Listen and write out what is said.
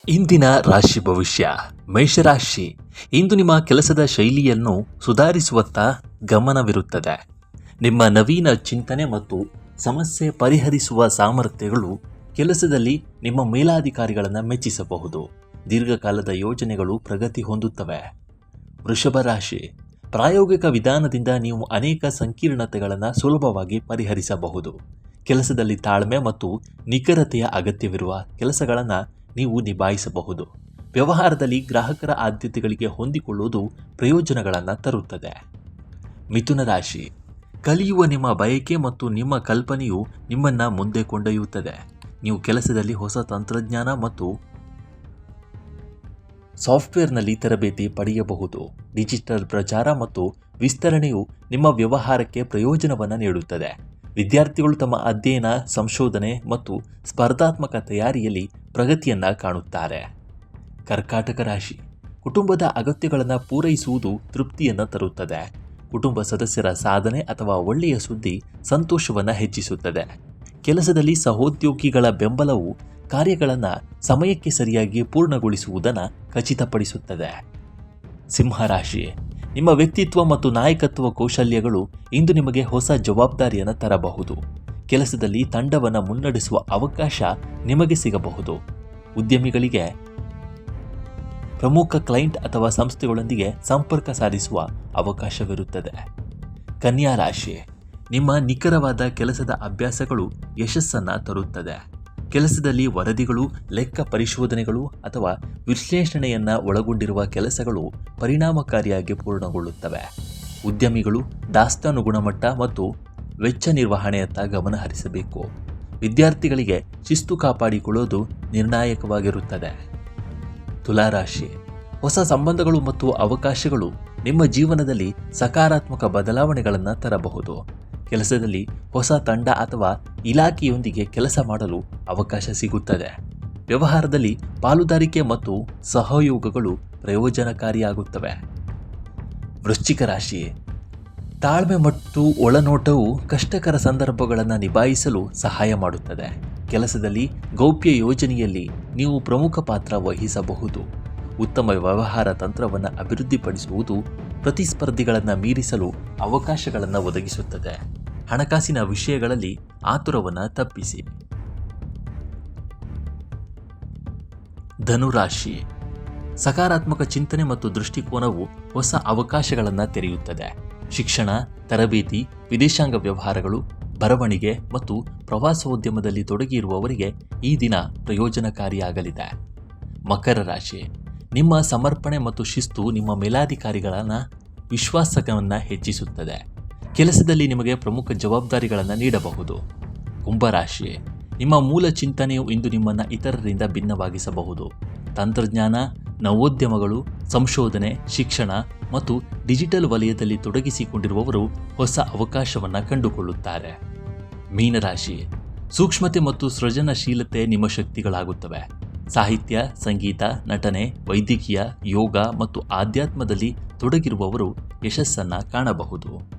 ಇಂದಿನ ರಾಶಿ ಭವಿಷ್ಯ. ಮೇಷರಾಶಿ, ಇಂದು ನಿಮ್ಮ ಕೆಲಸದ ಶೈಲಿಯನ್ನು ಸುಧಾರಿಸುವತ್ತ ಗಮನವಿರುತ್ತದೆ. ನಿಮ್ಮ ನವೀನ ಚಿಂತನೆ ಮತ್ತು ಸಮಸ್ಯೆ ಪರಿಹರಿಸುವ ಸಾಮರ್ಥ್ಯಗಳು ಕೆಲಸದಲ್ಲಿ ನಿಮ್ಮ ಮೇಲಾಧಿಕಾರಿಗಳನ್ನು ಮೆಚ್ಚಿಸಬಹುದು. ದೀರ್ಘಕಾಲದ ಯೋಜನೆಗಳು ಪ್ರಗತಿ ಹೊಂದುತ್ತವೆ. ವೃಷಭ ರಾಶಿ, ಪ್ರಾಯೋಗಿಕ ವಿಧಾನದಿಂದ ನೀವು ಅನೇಕ ಸಂಕೀರ್ಣತೆಗಳನ್ನು ಸುಲಭವಾಗಿ ಪರಿಹರಿಸಬಹುದು. ಕೆಲಸದಲ್ಲಿ ತಾಳ್ಮೆ ಮತ್ತು ನಿಖರತೆಯ ಅಗತ್ಯವಿರುವ ಕೆಲಸಗಳನ್ನು ನೀವು ನಿಭಾಯಿಸಬಹುದು. ವ್ಯವಹಾರದಲ್ಲಿ ಗ್ರಾಹಕರ ಆದ್ಯತೆಗಳಿಗೆ ಹೊಂದಿಕೊಳ್ಳುವುದು ಪ್ರಯೋಜನಗಳನ್ನು ತರುತ್ತದೆ. ಮಿಥುನ ರಾಶಿ, ಕಲಿಯುವ ನಿಮ್ಮ ಬಯಕೆ ಮತ್ತು ನಿಮ್ಮ ಕಲ್ಪನೆಯು ನಿಮ್ಮನ್ನು ಮುಂದೆ ಕೊಂಡೊಯ್ಯುತ್ತದೆ. ನೀವು ಕೆಲಸದಲ್ಲಿ ಹೊಸ ತಂತ್ರಜ್ಞಾನ ಮತ್ತು ಸಾಫ್ಟ್ವೇರ್ನಲ್ಲಿ ತರಬೇತಿ ಪಡೆಯಬಹುದು. ಡಿಜಿಟಲ್ ಪ್ರಚಾರ ಮತ್ತು ವಿಸ್ತರಣೆಯು ನಿಮ್ಮ ವ್ಯವಹಾರಕ್ಕೆ ಪ್ರಯೋಜನವನ್ನು ನೀಡುತ್ತದೆ. ವಿದ್ಯಾರ್ಥಿಗಳು ತಮ್ಮ ಅಧ್ಯಯನ, ಸಂಶೋಧನೆ ಮತ್ತು ಸ್ಪರ್ಧಾತ್ಮಕ ತಯಾರಿಯಲ್ಲಿ ಪ್ರಗತಿಯನ್ನು ಕಾಣುತ್ತಾರೆ. ಕರ್ಕಾಟಕ ರಾಶಿ, ಕುಟುಂಬದ ಅಗತ್ಯಗಳನ್ನು ಪೂರೈಸುವುದು ತೃಪ್ತಿಯನ್ನು ತರುತ್ತದೆ. ಕುಟುಂಬ ಸದಸ್ಯರ ಸಾಧನೆ ಅಥವಾ ಒಳ್ಳೆಯ ಸುದ್ದಿ ಸಂತೋಷವನ್ನು ಹೆಚ್ಚಿಸುತ್ತದೆ. ಕೆಲಸದಲ್ಲಿ ಸಹೋದ್ಯೋಗಿಗಳ ಬೆಂಬಲವು ಕಾರ್ಯಗಳನ್ನು ಸಮಯಕ್ಕೆ ಸರಿಯಾಗಿ ಪೂರ್ಣಗೊಳಿಸುವುದನ್ನು ಖಚಿತಪಡಿಸುತ್ತದೆ. ಸಿಂಹರಾಶಿ, ನಿಮ್ಮ ವ್ಯಕ್ತಿತ್ವ ಮತ್ತು ನಾಯಕತ್ವ ಕೌಶಲ್ಯಗಳು ಇಂದು ನಿಮಗೆ ಹೊಸ ಜವಾಬ್ದಾರಿಯನ್ನು ತರಬಹುದು. ಕೆಲಸದಲ್ಲಿ ತಂಡವನ್ನು ಮುನ್ನಡೆಸುವ ಅವಕಾಶ ನಿಮಗೆ ಸಿಗಬಹುದು. ಉದ್ಯಮಿಗಳಿಗೆ ಪ್ರಮುಖ ಕ್ಲೈಂಟ್ ಅಥವಾ ಸಂಸ್ಥೆಗಳೊಂದಿಗೆ ಸಂಪರ್ಕ ಸಾಧಿಸುವ ಅವಕಾಶವಿರುತ್ತದೆ. ಕನ್ಯಾ ರಾಶಿ, ನಿಮ್ಮ ನಿಖರವಾದ ಕೆಲಸದ ಅಭ್ಯಾಸಗಳು ಯಶಸ್ಸನ್ನು ತರುತ್ತದೆ. ಕೆಲಸದಲ್ಲಿ ವರದಿಗಳು, ಲೆಕ್ಕ ಪರಿಶೋಧನೆಗಳು ಅಥವಾ ವಿಶ್ಲೇಷಣೆಯನ್ನು ಒಳಗೊಂಡಿರುವ ಕೆಲಸಗಳು ಪರಿಣಾಮಕಾರಿಯಾಗಿ ಪೂರ್ಣಗೊಳ್ಳುತ್ತವೆ. ಉದ್ಯಮಿಗಳು ದಾಸ್ತಾನು ಗುಣಮಟ್ಟ ಮತ್ತು ವೆಚ್ಚ ನಿರ್ವಹಣೆಯತ್ತ ಗಮನ ಹರಿಸಬೇಕು. ವಿದ್ಯಾರ್ಥಿಗಳಿಗೆ ಶಿಸ್ತು ಕಾಪಾಡಿಕೊಳ್ಳುವುದು ನಿರ್ಣಾಯಕವಾಗಿರುತ್ತದೆ. ತುಲಾರಾಶಿ, ಹೊಸ ಸಂಬಂಧಗಳು ಮತ್ತು ಅವಕಾಶಗಳು ನಿಮ್ಮ ಜೀವನದಲ್ಲಿ ಸಕಾರಾತ್ಮಕ ಬದಲಾವಣೆಗಳನ್ನು ತರಬಹುದು. ಕೆಲಸದಲ್ಲಿ ಹೊಸ ತಂಡ ಅಥವಾ ಇಲಾಖೆಯೊಂದಿಗೆ ಕೆಲಸ ಮಾಡಲು ಅವಕಾಶ ಸಿಗುತ್ತದೆ. ವ್ಯವಹಾರದಲ್ಲಿ ಪಾಲುದಾರಿಕೆ ಮತ್ತು ಸಹಯೋಗಗಳು ಪ್ರಯೋಜನಕಾರಿಯಾಗುತ್ತವೆ. ವೃಶ್ಚಿಕ ರಾಶಿ, ತಾಳ್ಮೆ ಮತ್ತು ಒಳನೋಟವು ಕಷ್ಟಕರ ಸಂದರ್ಭಗಳನ್ನು ನಿಭಾಯಿಸಲು ಸಹಾಯ ಮಾಡುತ್ತದೆ. ಕೆಲಸದಲ್ಲಿ ಗೌಪ್ಯ ಯೋಜನೆಯಲ್ಲಿ ನೀವು ಪ್ರಮುಖ ಪಾತ್ರ ವಹಿಸಬಹುದು. ಉತ್ತಮ ವ್ಯವಹಾರ ತಂತ್ರವನ್ನು ಅಭಿವೃದ್ಧಿಪಡಿಸುವುದು ಪ್ರತಿಸ್ಪರ್ಧಿಗಳನ್ನು ಮೀರಿಸಲು ಅವಕಾಶಗಳನ್ನು ಒದಗಿಸುತ್ತದೆ. ಹಣಕಾಸಿನ ವಿಷಯಗಳಲ್ಲಿ ಆತುರವನ್ನು ತಪ್ಪಿಸಿ. ಧನುರಾಶಿ, ಸಕಾರಾತ್ಮಕ ಚಿಂತನೆ ಮತ್ತು ದೃಷ್ಟಿಕೋನವು ಹೊಸ ಅವಕಾಶಗಳನ್ನು ತೆರೆಯುತ್ತದೆ. ಶಿಕ್ಷಣ, ತರಬೇತಿ, ವಿದೇಶಾಂಗ ವ್ಯವಹಾರಗಳು, ಬರವಣಿಗೆ ಮತ್ತು ಪ್ರವಾಸೋದ್ಯಮದಲ್ಲಿ ತೊಡಗಿರುವವರಿಗೆ ಈ ದಿನ ಪ್ರಯೋಜನಕಾರಿಯಾಗಲಿದೆ. ಮಕರ ರಾಶಿ, ನಿಮ್ಮ ಸಮರ್ಪಣೆ ಮತ್ತು ಶಿಸ್ತು ನಿಮ್ಮ ಮೇಲಾಧಿಕಾರಿಗಳನ್ನು ವಿಶ್ವಾಸವನ್ನು ಹೆಚ್ಚಿಸುತ್ತದೆ. ಕೆಲಸದಲ್ಲಿ ನಿಮಗೆ ಪ್ರಮುಖ ಜವಾಬ್ದಾರಿಗಳನ್ನು ನೀಡಬಹುದು. ಕುಂಭರಾಶಿ, ನಿಮ್ಮ ಮೂಲ ಚಿಂತನೆಯು ಇಂದು ನಿಮ್ಮನ್ನು ಇತರರಿಂದ ಭಿನ್ನವಾಗಿಸಬಹುದು. ತಂತ್ರಜ್ಞಾನ, ನವೋದ್ಯಮಗಳು, ಸಂಶೋಧನೆ, ಶಿಕ್ಷಣ ಮತ್ತು ಡಿಜಿಟಲ್ ವಲಯದಲ್ಲಿ ತೊಡಗಿಸಿಕೊಂಡಿರುವವರು ಹೊಸ ಅವಕಾಶವನ್ನು ಕಂಡುಕೊಳ್ಳುತ್ತಾರೆ. ಮೀನರಾಶಿ, ಸೂಕ್ಷ್ಮತೆ ಮತ್ತು ಸೃಜನಶೀಲತೆ ನಿಮ್ಮ ಶಕ್ತಿಗಳಾಗುತ್ತವೆ. ಸಾಹಿತ್ಯ, ಸಂಗೀತ, ನಟನೆ, ವೈದ್ಯಕೀಯ, ಯೋಗ ಮತ್ತು ಆಧ್ಯಾತ್ಮದಲ್ಲಿ ತೊಡಗಿರುವವರು ಯಶಸ್ಸನ್ನು ಕಾಣಬಹುದು.